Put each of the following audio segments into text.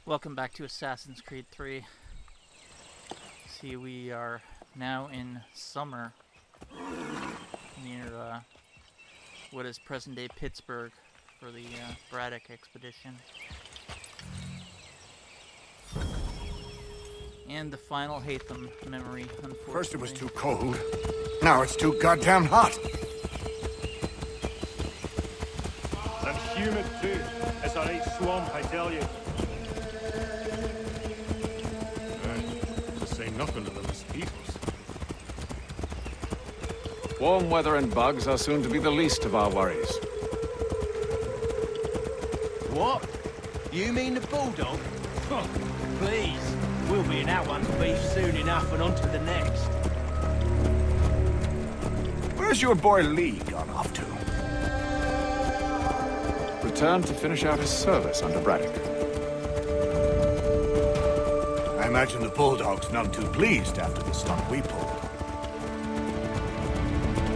Welcome back to Assassin's Creed 3. See, we are now in summer near what is present-day Pittsburgh for the Braddock expedition. And the final Haytham memory, unfortunately. First it was too cold, now it's too goddamn hot. And humid too. It's a right swamp, I tell you. To say nothing of the mosquitoes. Warm weather and bugs are soon to be the least of our worries. What? You mean the bulldog? Oh, please. We'll be in that one's beef soon enough and on to the next. Where's your boy Lee gone off to? Returned to finish out his service under Braddock. I imagine the bulldog's none too pleased after the stunt we pulled.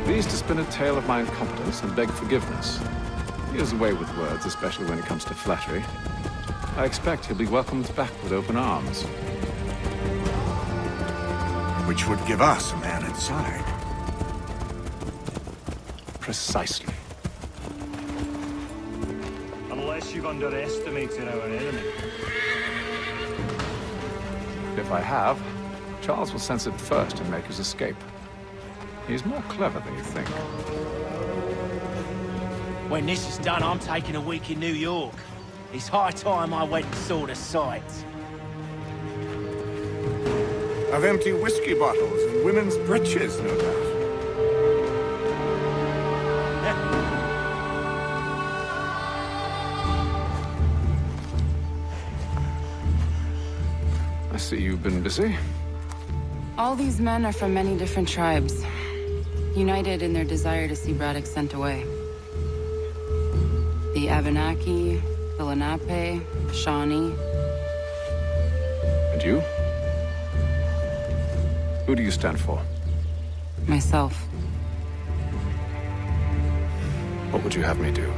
Pleased to spin a tale of my incompetence and beg forgiveness. He is away with words, especially when it comes to flattery. I expect he'll be welcomed back with open arms. Which would give us a man inside. Precisely. Unless you've underestimated our enemy. If I have, Charles will sense it first and make his escape. He's more clever than you think. When this is done, I'm taking a week in New York. It's high time I went and saw the sights. Of empty whiskey bottles and women's breeches, no doubt. I see you've been busy. All these men are from many different tribes, united in their desire to see Braddock sent away. The Abenaki, the Lenape, the Shawnee. And you? Who do you stand for? Myself. What would you have me do?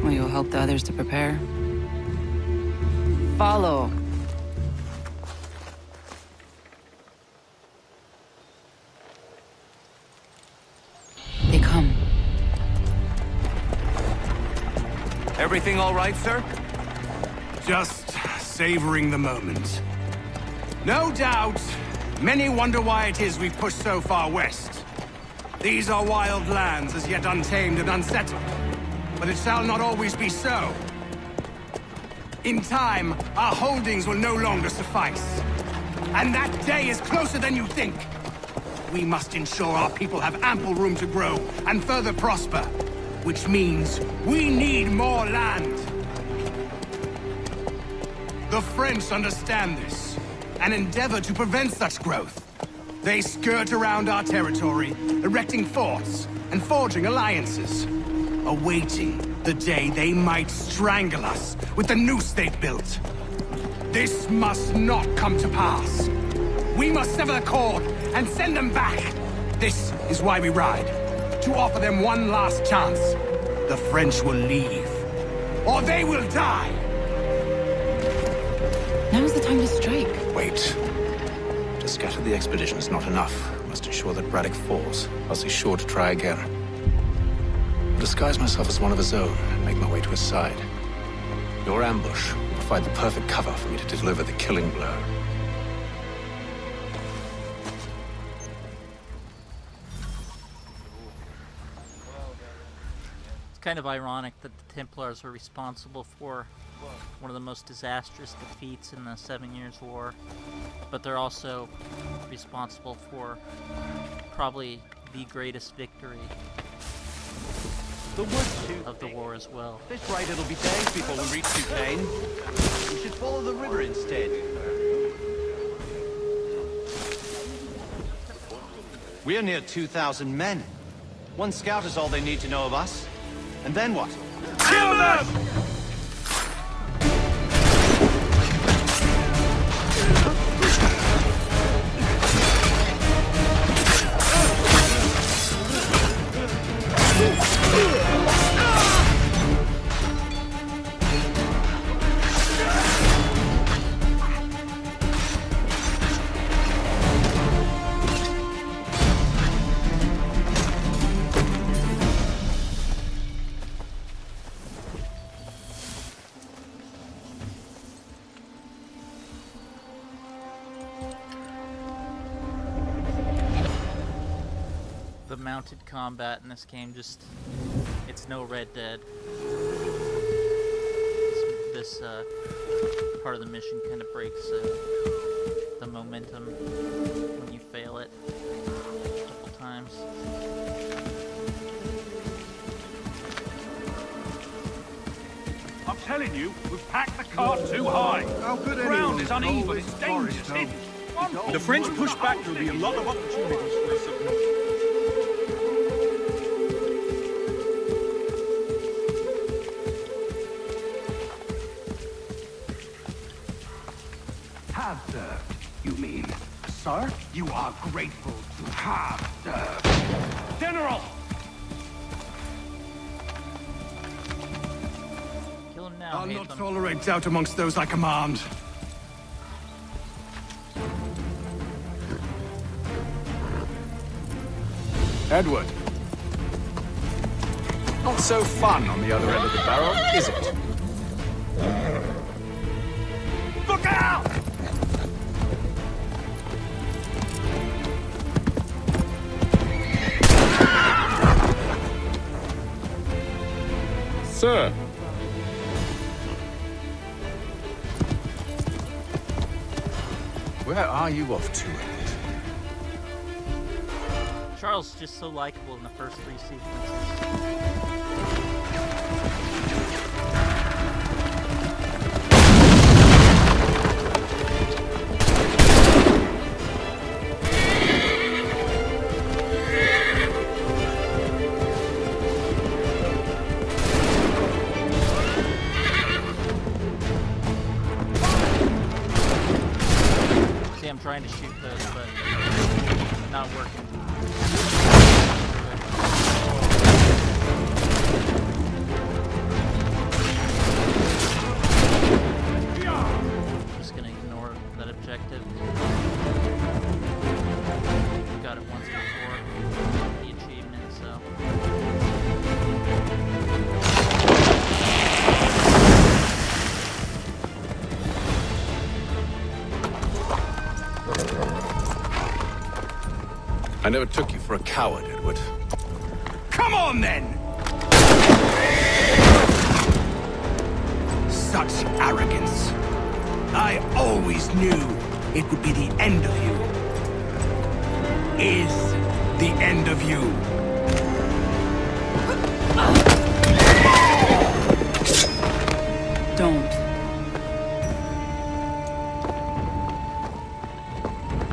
Will you help the others to prepare? Follow. They come. Everything all right, sir? Just savoring the moment. No doubt, many wonder why it is we've pushed so far west. These are wild lands as yet untamed and unsettled. But it shall not always be so. In time, our holdings will no longer suffice. And that day is closer than you think. We must ensure our people have ample room to grow and further prosper. Which means we need more land. The French understand this and endeavor to prevent such growth. They skirt around our territory, erecting forts and forging alliances, awaiting the day they might strangle us with the noose they've built. This must not come to pass. We must sever the cord and send them back. This is why we ride, to offer them one last chance. The French will leave, or they will die. Now's the time to strike. Wait. To scatter the expedition is not enough. We must ensure that Braddock falls, else he's sure to try again. I'll disguise myself as one of his own and make my way to his side. Your ambush will provide the perfect cover for me to deliver the killing blow. It's kind of ironic that the Templars were responsible for one of the most disastrous defeats in the 7 Years' War, but they're also responsible for probably the greatest victory The wood's too of the thick. war as well. At this rate, it'll be days before we reach Duquesne. We should follow the river instead. We're near 2,000 men. One scout is all they need to know of us. And then what? Kill them! mounted combat in this game it's no Red Dead. This part of the mission kind of breaks the momentum when you fail it a couple times. I'm telling you, we've packed the car too high. How could The ground is uneven, it's dangerous. If the French push back, there'll be a lot of opportunities for us up north. Have served, you mean? Sir, you are grateful to have served. General! Kill him now, I'll not Haytham. tolerate doubt amongst those I command. Edward. Not so fun on the other end of the barrel, is it? Look out! Sir. Where are you off to? Charles is just so likable in the first 3 sequences. See, I'm trying to shoot those, but not working. Just gonna ignore that objective. Got it once before, the achievement, so. I never took you for a coward, Edward. Come on, then! Such arrogance. I always knew it would be the end of you. Is the end of you. Don't.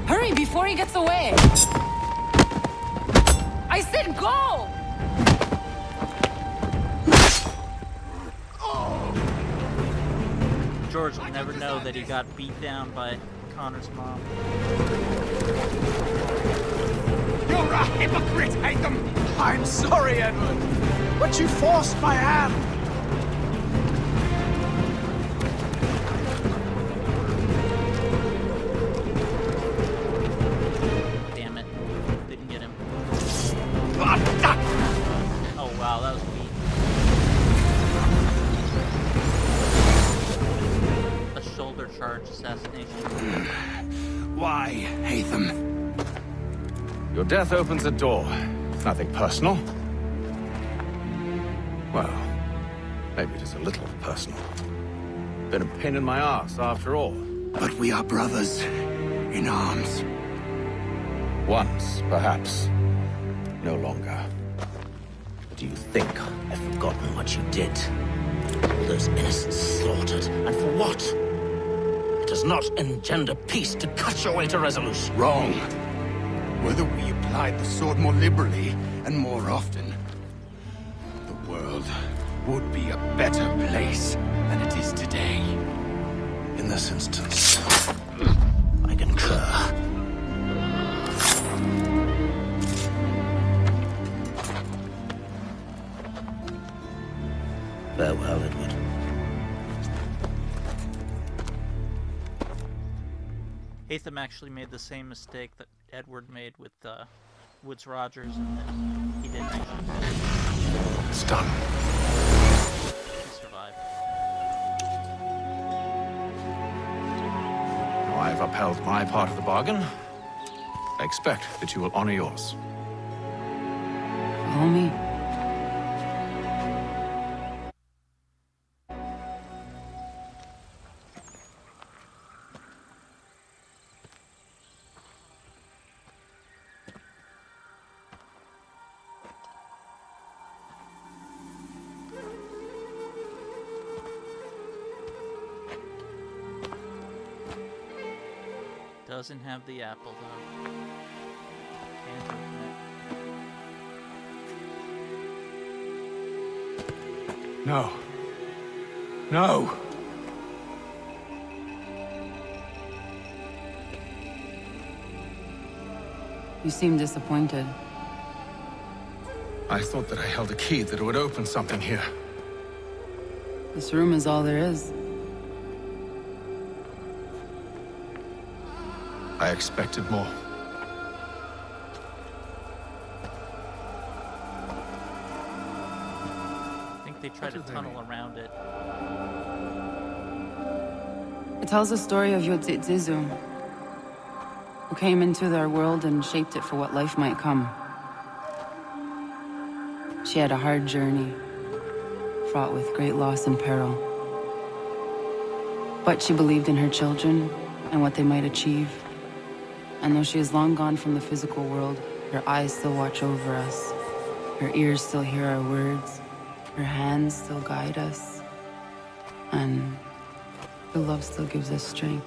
Hurry before he gets away! I said go! George will never know that he got beat down by Connor's mom. You're a hypocrite, Haytham! I'm sorry, Edward, but you forced my hand. Damn it. Didn't get him. But Oh wow, that was weak. A shoulder charge assassination. why, Haytham? Your death opens a door. Nothing personal. Well, maybe it is a little personal. Been a pain in my ass, after all. But we are brothers in arms. Once, perhaps. No longer. Do you think I've forgotten what you did? All those innocents slaughtered, and for what? It does not engender peace to cut your way to resolution. Wrong. Whether we applied the sword more liberally and more often, the world would be a better place than it is today. In this instance, I concur. Farewell, Edward. Haytham actually made the same mistake that Edward made with Woods Rogers, and then he didn't actually finish. It's done. He survived. Now I've upheld my part of the bargain. I expect that you will honor yours. homie. Doesn't have the apple though. Can't open it. No. No! You seem disappointed. I thought that I held a key that would open something here. This room is all there is. I expected more. I think they tried to tunnel around it. It tells the story of Yodzizu, who came into their world and shaped it for what life might come. She had a hard journey, fraught with great loss and peril. But she believed in her children and what they might achieve. And though she is long gone from the physical world, her eyes still watch over us. Her ears still hear our words. Her hands still guide us. And her love still gives us strength.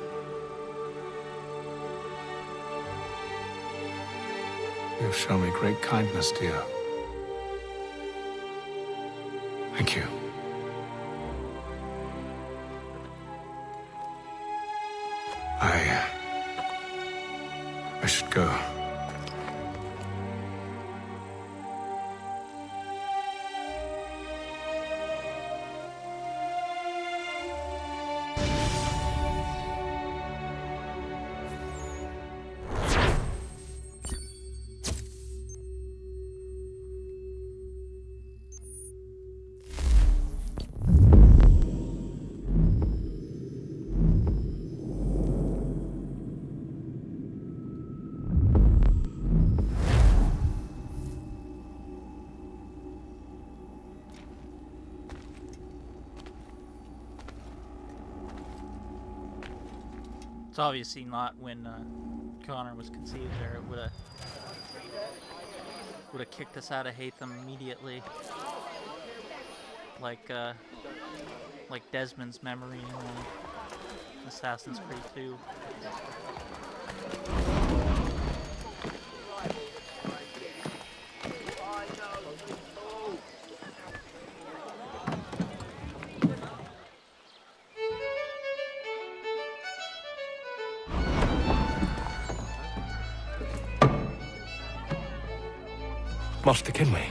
You have shown me great kindness, dear. Thank you. I should go. It's obviously not when Connor was conceived there. It would have kicked us out of Haytham immediately, like Desmond's memory in Assassin's Creed 2. Master Kenway,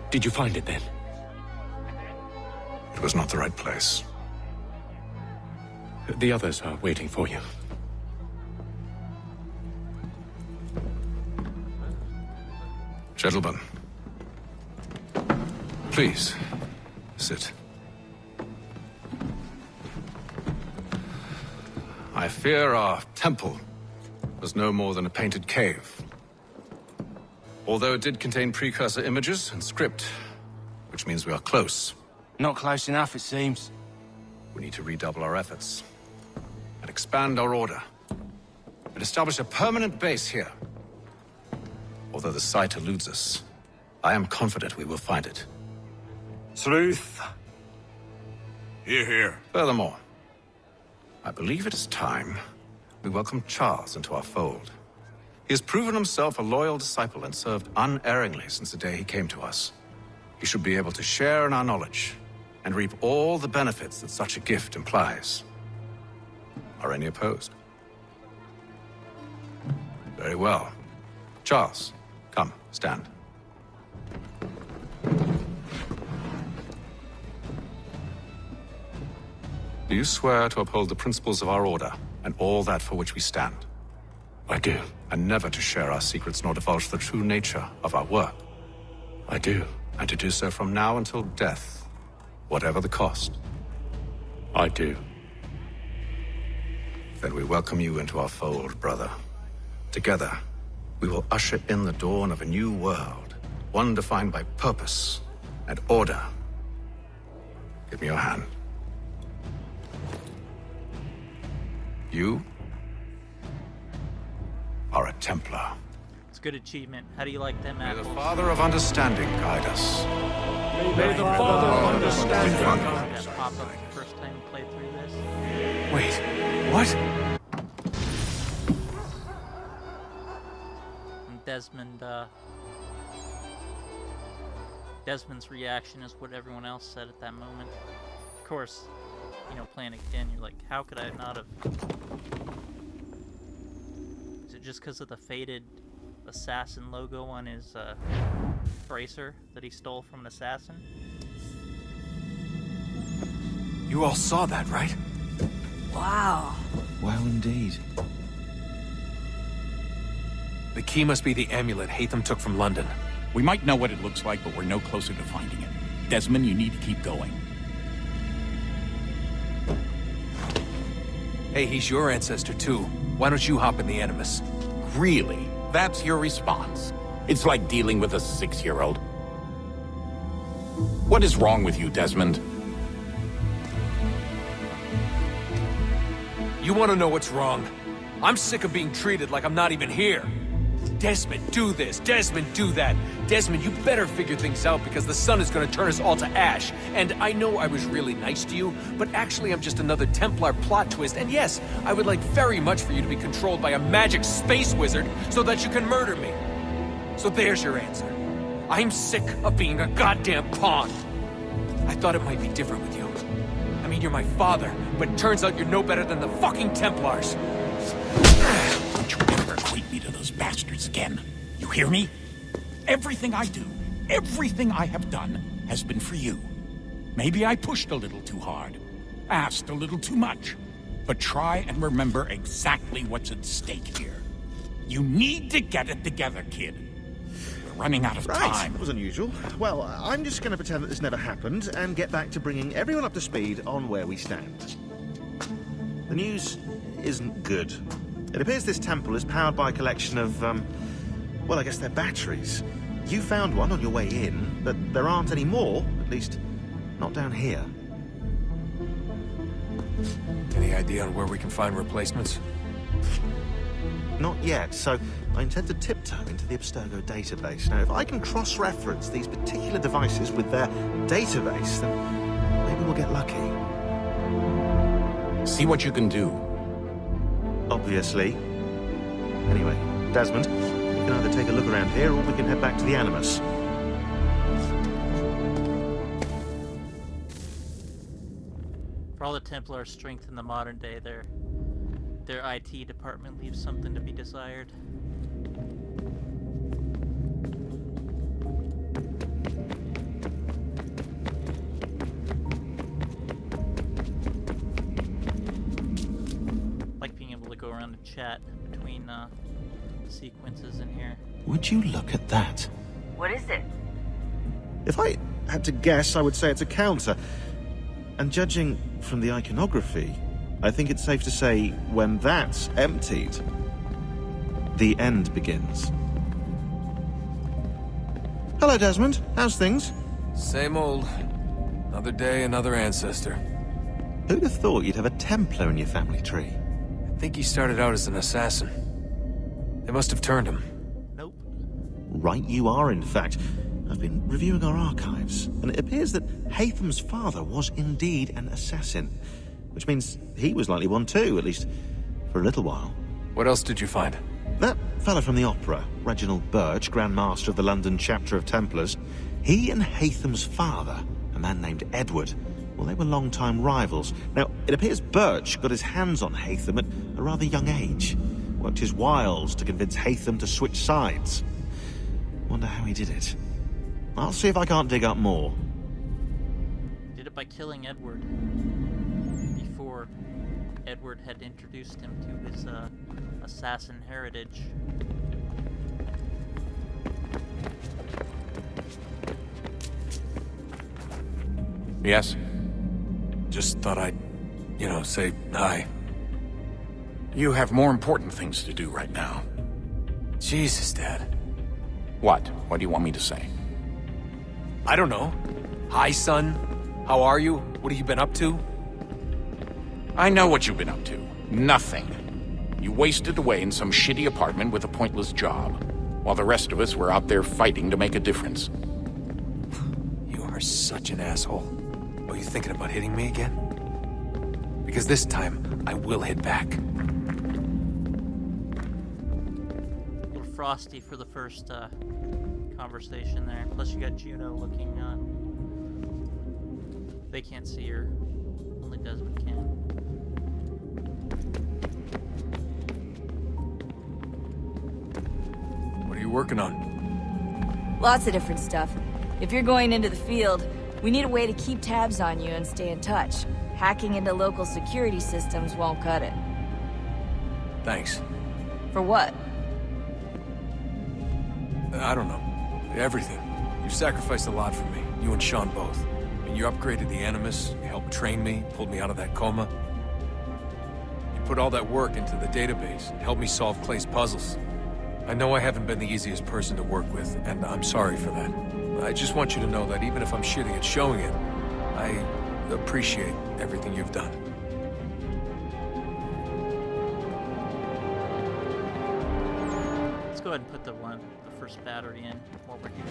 did you find it then? It was not the right place. The others are waiting for you. Gentlemen, please, sit. I fear our temple was no more than a painted cave. Although it did contain precursor images and script, which means we are close. Not close enough, it seems. We need to redouble our efforts and expand our order and establish a permanent base here. Although the site eludes us, I am confident we will find it. Truth. Hear, hear. Furthermore, I believe it is time we welcome Charles into our fold. He has proven himself a loyal disciple and served unerringly since the day he came to us. He should be able to share in our knowledge and reap all the benefits that such a gift implies. Are any opposed? Very well. Charles, come, stand. Do you swear to uphold the principles of our order and all that for which we stand? I do. And never to share our secrets nor divulge the true nature of our work? I do. And to do so from now until death, whatever the cost? I do. Then we welcome you into our fold, brother. Together, we will usher in the dawn of a new world, one defined by purpose and order. Give me your hand. You are a Templar. It's a good achievement. How do you like them May the apples? Father of Understanding guide us. May the Father of Understanding. That pop up the first time you played through this. Wait, what? And Desmond's reaction is what everyone else said at that moment. Of course, you know, playing it again, you're like, how could I not have? Is it just because of the faded assassin logo on his bracer that he stole from an assassin? You all saw that, right? Wow. Well, indeed. The key must be the amulet Haytham took from London. We might know what it looks like, but we're no closer to finding it. Desmond, you need to keep going. Hey, he's your ancestor too. Why don't you hop in the Animus? Really? That's your response? It's like dealing with a 6-year-old. What is wrong with you, Desmond? You want to know what's wrong? I'm sick of being treated like I'm not even here. Desmond, do this. Desmond, do that. Desmond, you better figure things out because the sun is going to turn us all to ash. And I know I was really nice to you, but actually I'm just another Templar plot twist. And yes, I would like very much for you to be controlled by a magic space wizard so that you can murder me. So there's your answer. I'm sick of being a goddamn pawn. I thought it might be different with you. I mean, you're my father, but turns out you're no better than the fucking Templars. Don't you ever equate me to those bastards again. You hear me? Everything I do, everything I have done, has been for you. Maybe I pushed a little too hard, asked a little too much, but try and remember exactly what's at stake here. You need to get it together, kid. We're running out of time. That was unusual. Well, I'm just going to pretend that this never happened and get back to bringing everyone up to speed on where we stand. The news isn't good. It appears this temple is powered by a collection of, well, I guess they're batteries. You found one on your way in, but there aren't any more, at least not down here. Any idea on where we can find replacements? Not yet, so I intend to tiptoe into the Abstergo database. Now, if I can cross-reference these particular devices with their database, then maybe we'll get lucky. See what you can do. Obviously. Anyway, Desmond, we can either take a look around here or we can head back to the Animus. For all the Templar strength in the modern day, their IT department leaves something to be desired. Like being able to go around and chat between sequences in here. Would you look at that? What is it? If I had to guess, I would say it's a counter. And judging from the iconography, I think it's safe to say when that's emptied, the end begins. Hello, Desmond. How's things? Same old. Another day, another ancestor. Who'd have thought you'd have a Templar in your family tree? I think he started out as an assassin. They must have turned him. Nope. Right you are, in fact. I've been reviewing our archives, and it appears that Haytham's father was indeed an assassin, which means he was likely one too, at least for a little while. What else did you find? That fella from the opera, Reginald Birch, Grand Master of the London chapter of Templars, he and Haytham's father, a man named Edward, well, they were long-time rivals. Now, it appears Birch got his hands on Haytham at a rather young age, worked his wiles to convince Haytham to switch sides. Wonder how he did it. I'll see if I can't dig up more. Did it by killing Edward before Edward had introduced him to his assassin heritage. Yes? Just thought I'd, say hi. You have more important things to do right now. Jesus, Dad. What? What do you want me to say? I don't know. Hi, son. How are you? What have you been up to? I know what you've been up to. Nothing. You wasted away in some shitty apartment with a pointless job, while the rest of us were out there fighting to make a difference. You are such an asshole. Are you thinking about hitting me again? Because this time, I will hit back. A little frosty for the first conversation there. Plus you got Juno looking, they can't see her. Only Desmond can. What are you working on? Lots of different stuff. If you're going into the field, we need a way to keep tabs on you and stay in touch. Hacking into local security systems won't cut it. Thanks. For what? I don't know. Everything. You've sacrificed a lot for me. You and Sean both. And you upgraded the Animus, you helped train me, pulled me out of that coma. You put all that work into the database, helped me solve Clay's puzzles. I know I haven't been the easiest person to work with, and I'm sorry for that. I just want you to know that even if I'm shitty at showing it, I appreciate everything you've done. Let's go ahead and put the first battery in while we're here.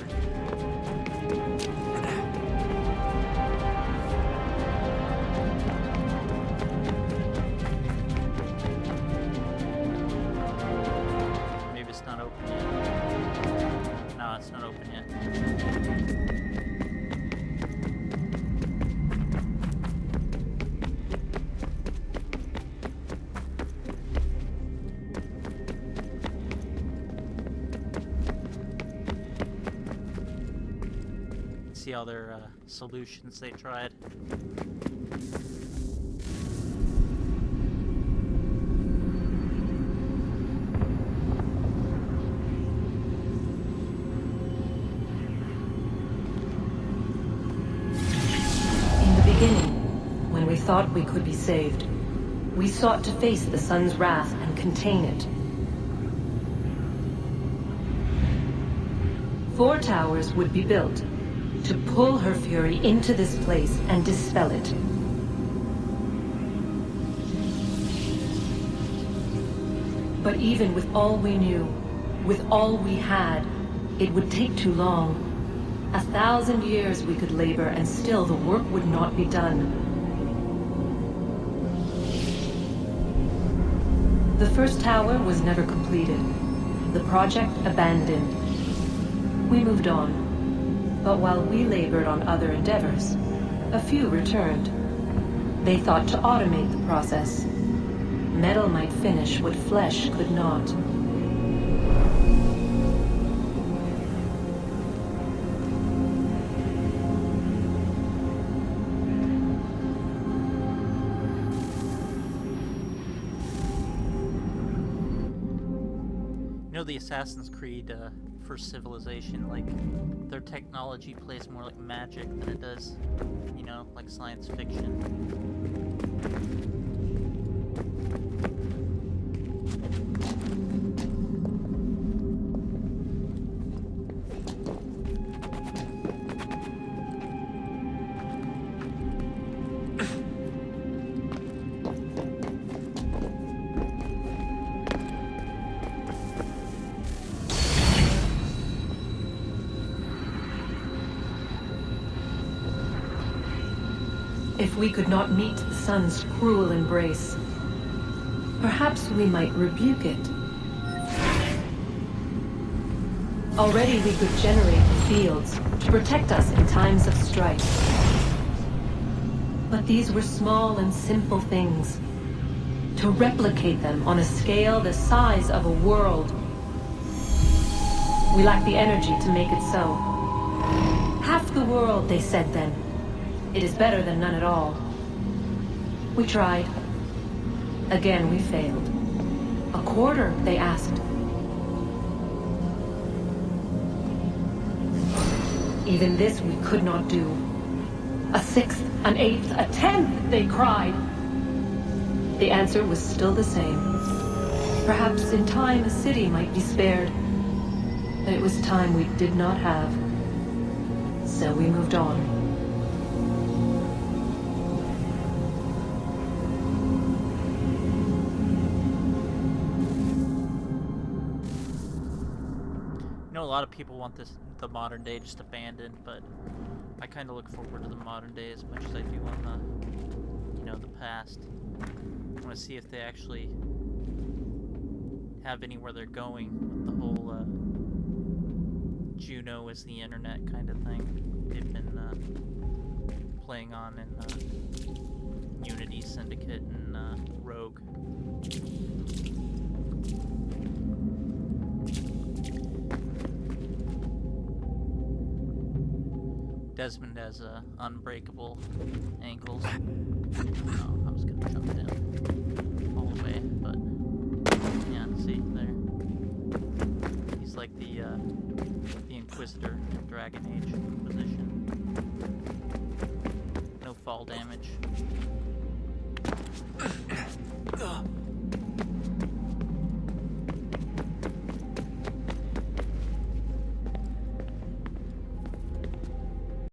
Maybe it's not open yet. No, it's not open yet. See all their solutions they tried. In the beginning, when we thought we could be saved, we sought to face the sun's wrath and contain it. 4 towers would be built to pull her fury into this place and dispel it. But even with all we knew, with all we had, it would take too long. 1,000 years we could labor and still the work would not be done. The first tower was never completed. The project abandoned. We moved on. But while we labored on other endeavors, a few returned. They thought to automate the process. Metal might finish what flesh could not. You know, the Assassin's Creed First Civilization, like, their technology plays more like magic than it does, you know, like science fiction. If we could not meet the sun's cruel embrace, perhaps we might rebuke it. Already we could generate the fields to protect us in times of strife. But these were small and simple things. To replicate them on a scale the size of a world, we lack the energy to make it so. Half the world, they said then. It is better than none at all. We tried. Again, we failed. A quarter, they asked. Even this we could not do. A 1/6, an 1/8, a 1/10, they cried. The answer was still the same. Perhaps in time a city might be spared. But it was time we did not have. So we moved on. You know, a lot of people want the modern day just abandoned, but I kind of look forward to the modern day as much as I do on the, you know, the past. I want to see if they actually have anywhere they're going with the whole Juno is the internet kind of thing they've been playing on in Unity, Syndicate, and Rogue. Desmond has unbreakable ankles. Oh, I was gonna jump down all the way, but yeah, see there. He's like the Inquisitor in Dragon Age Inquisition. No fall damage.